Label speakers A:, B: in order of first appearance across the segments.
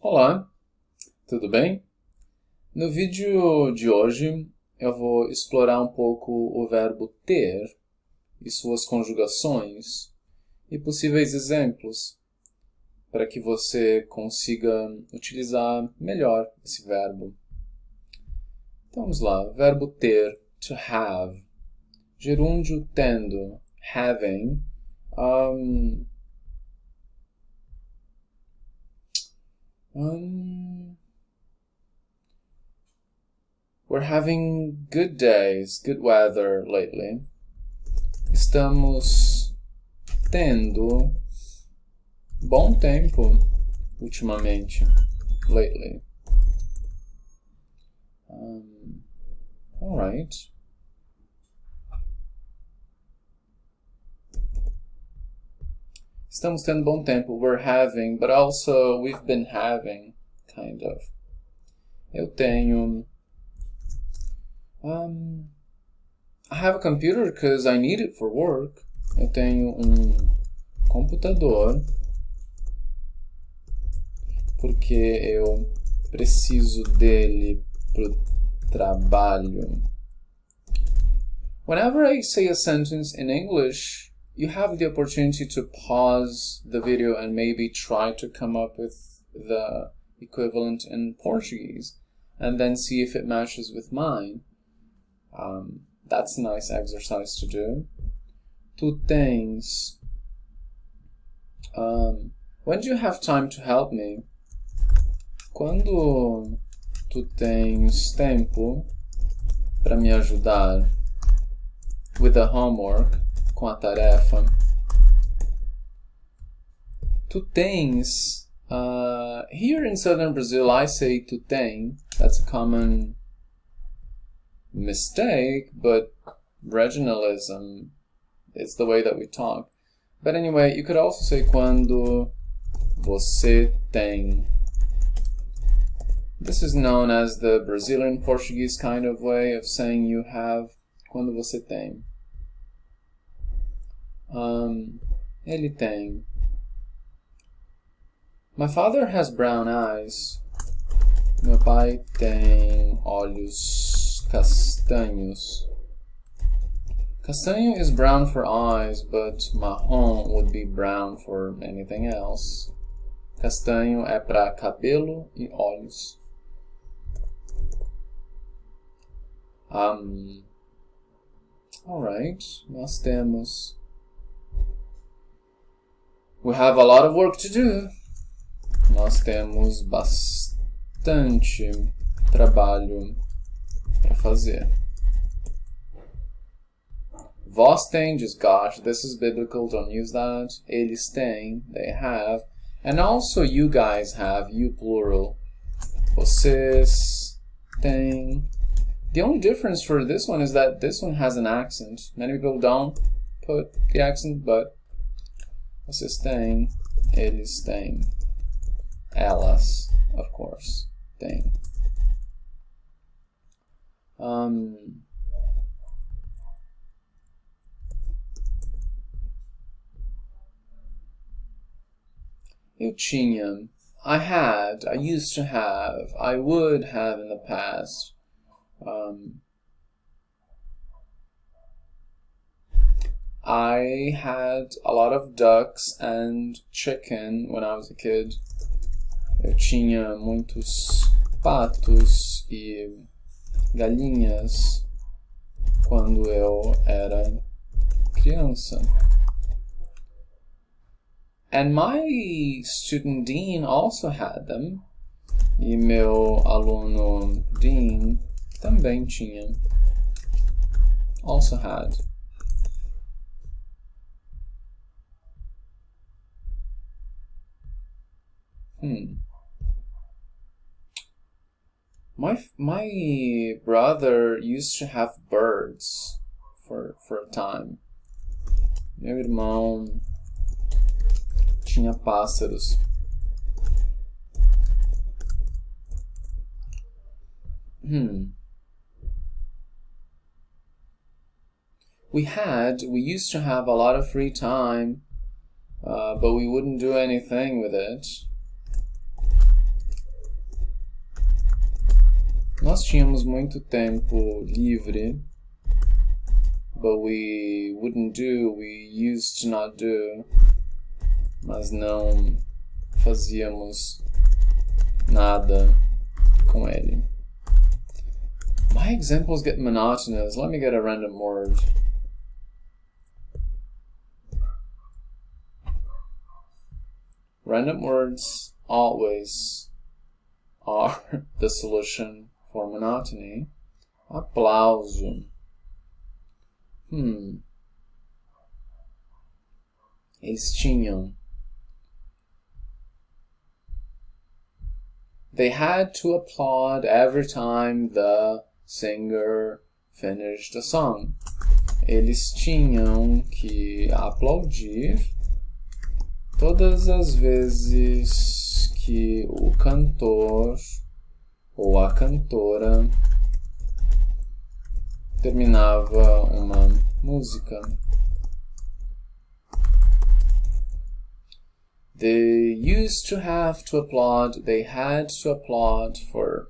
A: Olá, tudo bem? No vídeo de hoje eu vou explorar um pouco o verbo ter e suas conjugações e possíveis exemplos para que você consiga utilizar melhor esse verbo. Então vamos lá, verbo ter, to have, gerúndio tendo, having, we're having good days, good weather lately. Estamos tendo bom tempo ultimamente, lately. All right. Estamos tendo bom tempo. We're having, but also we've been having, kind of. Eu tenho. I have a computer because I need it for work. Eu tenho computador porque eu preciso dele pro trabalho. Whenever I say a sentence in English, you have the opportunity to pause the video and maybe try to come up with the equivalent in Portuguese and then see if it matches with mine. That's a nice exercise to do. Tu tens. When do you have time to help me? Quando tu tens tempo para me ajudar with the homework, com a tarefa? Tu tens. Here in southern Brazil, I say tu tem. That's a common mistake, but regionalism, it's the way that we talk. But anyway, you could also say quando você tem. This is known as the Brazilian Portuguese kind of way of saying you have. Quando você tem. Ele tem. My father has brown eyes. Meu pai tem olhos castanhos. Castanho is brown for eyes, but marrom would be brown for anything else. Castanho é para cabelo e olhos. Alright, nós temos. We have a lot of work to do. Nós temos bastante trabalho para fazer. Vós tendes, gosh, this is biblical, don't use that. Eles têm, they have. And also you guys have, you plural. Vocês têm. The only difference for this one is that this one has an accent. Many people don't put the accent, but vocês têm, eles têm. Elas, of course, têm. Eu tinha. I had. I used to have. I would have in the past. I had a lot of ducks and chicken when I was a kid. Eu tinha muitos patos e galinhas quando eu era criança. And my student dean also had them. E meu aluno dean também tinha. Also had. My brother used to have birds for a time. Meu irmão tinha pássaros. We used to have a lot of free time, but we wouldn't do anything with it. Nós tínhamos muito tempo livre, but we wouldn't do, we used to not do, mas não fazíamos nada com ele. My examples get monotonous. Let me get a random word. Random words always are the solution for monotony. Aplauso. Eles tinham. They had to applaud every time the singer finished a song. Eles tinham que aplaudir todas as vezes que o cantor ou a cantora terminava uma música. They used to have to applaud, they had to applaud for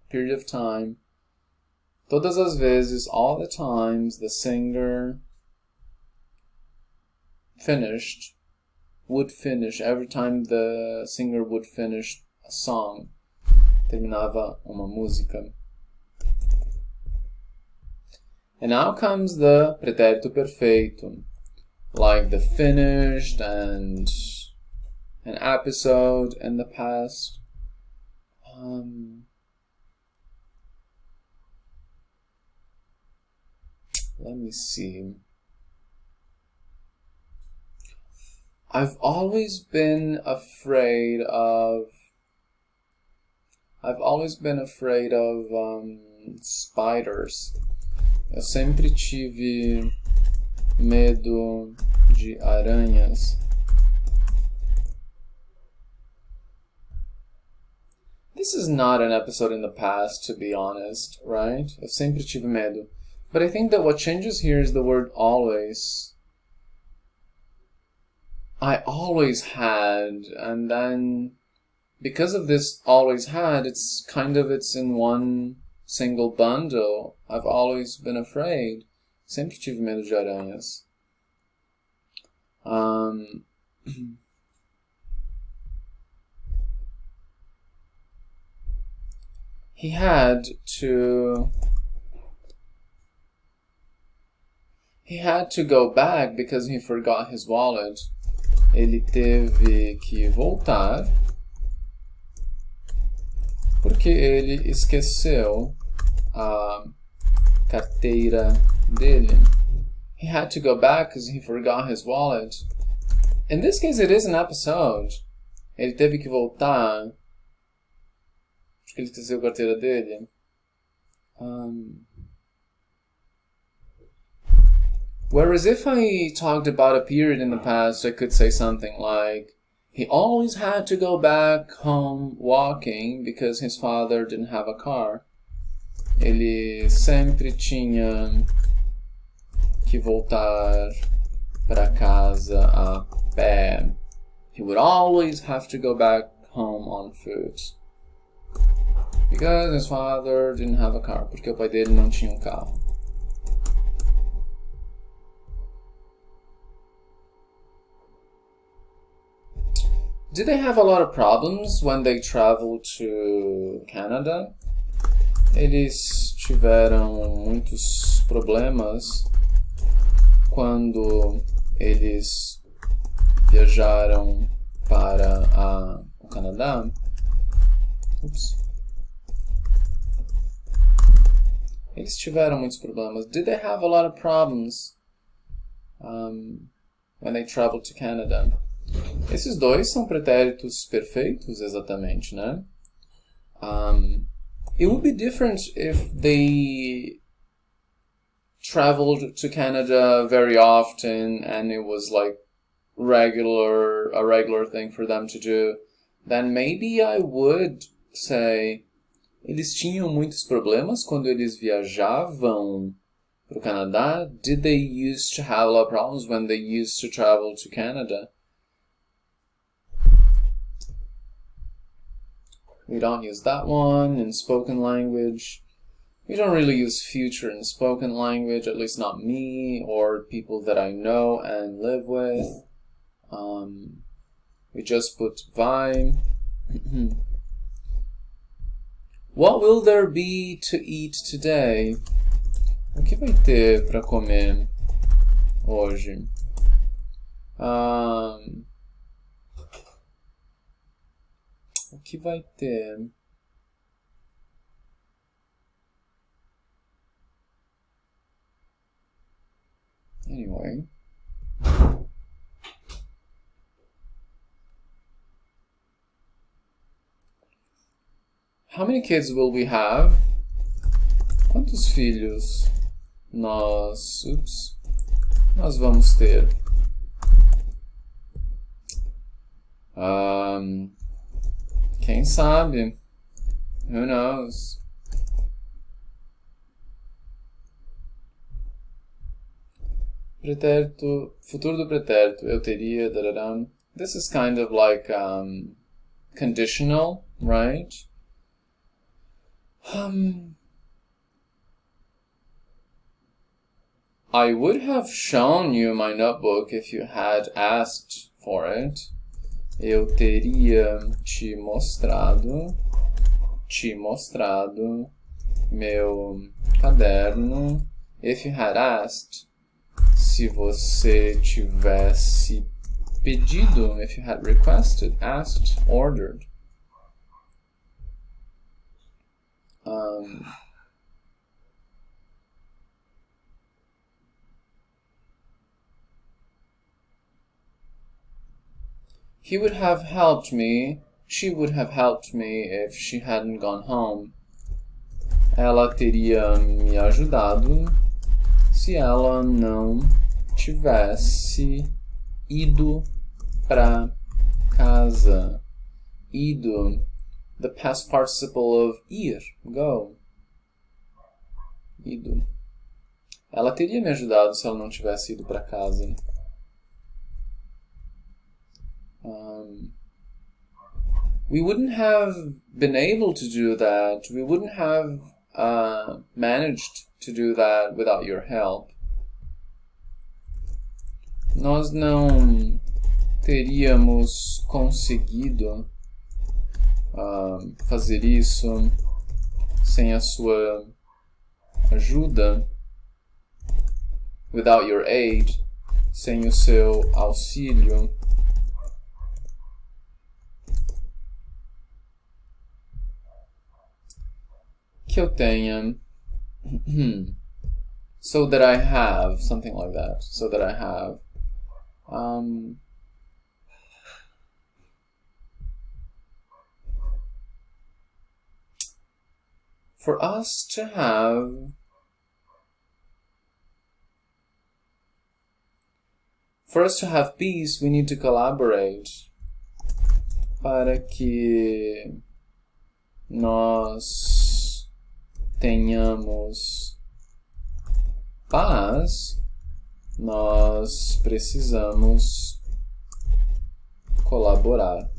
A: a period of time. Todas as vezes, all the times, the singer would finish, every time the singer would finish a song, terminava uma música. And now comes the pretérito perfeito, like the finished and an episode in the past. Let me see. I've always been afraid of spiders. Eu sempre tive medo de aranhas. This is not an episode in the past, to be honest, right? Eu sempre tive medo. But I think that what changes here is the word always. I always had, and then because of this always had, it's in one single bundle. I've always been afraid. Sempre tive medo de aranhas. He had to go back because he forgot his wallet. Ele teve que voltar porque ele esqueceu a carteira dele. He had to go back because he forgot his wallet. In this case, it is an episode. Ele teve que voltar porque ele esqueceu a carteira dele. Whereas if I talked about a period in the past, I could say something like, he always had to go back home walking because his father didn't have a car. Ele sempre tinha que voltar para casa a pé. He would always have to go back home on foot. Because his father didn't have a car. Porque o pai dele não tinha carro. Did they have a lot of problems when they traveled to Canada? Eles tiveram muitos problemas quando eles viajaram para o Canadá. Eles tiveram muitos problemas. Did they have a lot of problems when they traveled to Canada? Esses dois são pretéritos perfeitos, exatamente, né? It would be different if they traveled to Canada very often and it was like a regular thing for them to do. Then maybe I would say eles tinham muitos problemas quando eles viajavam para o Canadá. Did they used to have a lot of problems when they used to travel to Canada? We don't use that one in spoken language. We don't really use future in spoken language, at least not me or people that I know and live with. We just put vai. What will there be to eat today? O que vai ter para comer hoje? O que vai ter? Anyway. How many kids will we have? Quantos filhos nós vamos ter? Quem sabe? Who knows? Pretérito, futuro do pretérito, eu teria, darará. This is kind of like conditional, right? I would have shown you my notebook if you had asked for it. Eu teria te mostrado meu caderno if you had asked. Se você tivesse pedido, if you had requested, asked, ordered. He would have helped me, she would have helped me if she hadn't gone home. Ela teria me ajudado se ela não tivesse ido pra casa. Ido, the past participle of ir, go. Ido. Ela teria me ajudado se ela não tivesse ido pra casa. We wouldn't have been able to do that. We wouldn't have managed to do that without your help. Nós não teríamos conseguido fazer isso sem a sua ajuda. Without your aid, sem o seu auxílio. Que eu tenha. So that I have, something like that. So that I have. For us to have. For us to have peace, we need to collaborate. Para que nós tenhamos paz, nós precisamos colaborar.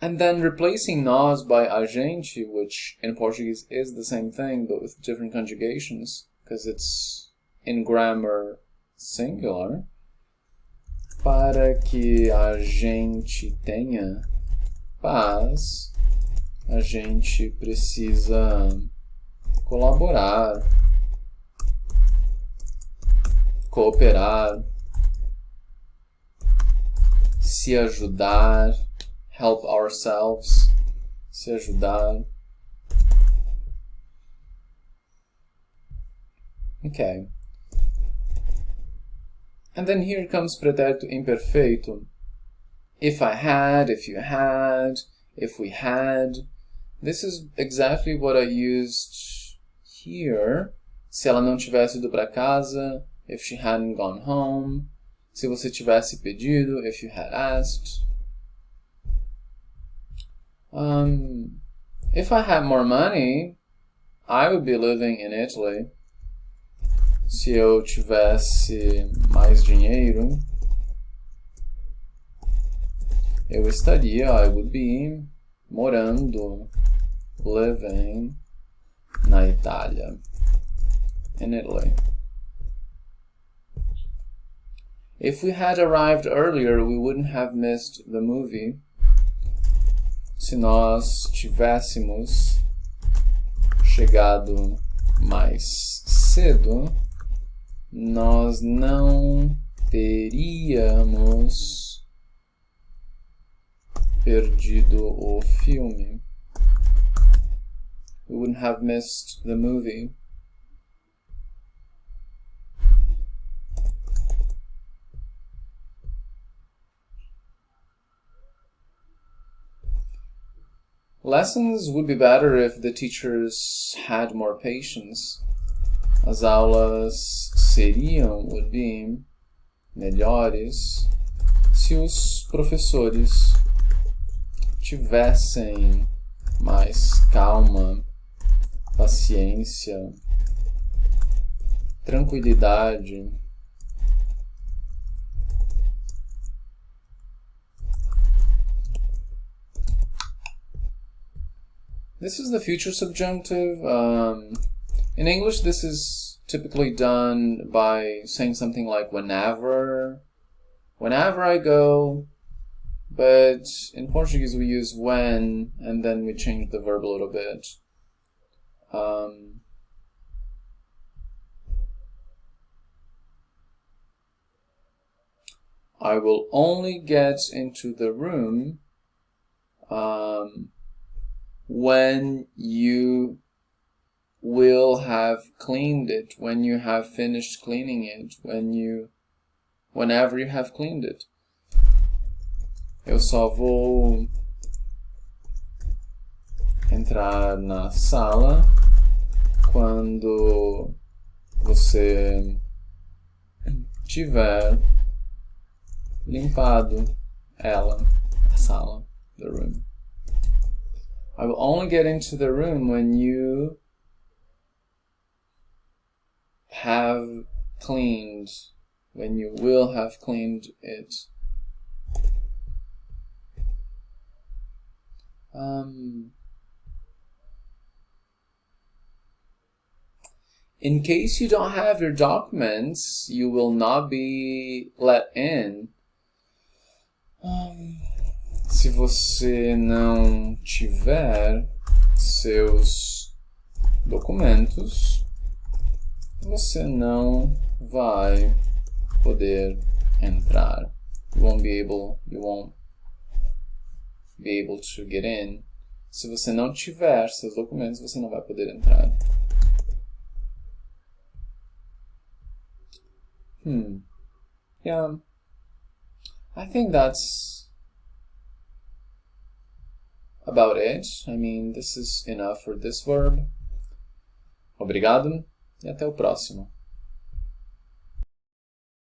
A: And then replacing nós by a gente, which in Portuguese is the same thing but with different conjugations, because it's in grammar singular. Para que a gente tenha paz, a gente precisa colaborar, cooperar, se ajudar, help ourselves, se ajudar. Okay. And then here comes pretérito imperfeito. If I had, if you had, if we had. This is exactly what I used here. Se ela não tivesse ido para casa, if she hadn't gone home. Se você tivesse pedido, if you had asked. If I had more money, I would be living in Italy. Se eu tivesse mais dinheiro, Eu estaria, I would be, morando, living, na Itália, in Italy. If we had arrived earlier, we wouldn't have missed the movie. Se nós tivéssemos chegado mais cedo, nós não teríamos perdido o filme. We wouldn't have missed the movie. Lessons would be better if the teachers had more patience. As aulas seriam, would be, melhores se os professores tivessem mais calma, paciência, tranquilidade. This is the future subjunctive. In English, this is typically done by saying something like whenever I go, but in Portuguese we use when, and then we change the verb a little bit. I will only get into the room when you will have cleaned it, when you have finished cleaning it, whenever you have cleaned it. Eu só vou entrar na sala quando você tiver limpado ela, a sala, the room. I will only get into the room when you have cleaned, when you will have cleaned it. In case you don't have your documents, you will not be let in. Se você não tiver seus documentos, você não vai poder entrar. You won't be able to get in. Se você não tiver seus documentos, você não vai poder entrar. Yeah. I think that's about it. I mean, this is enough for this verb. Obrigado e até o próximo.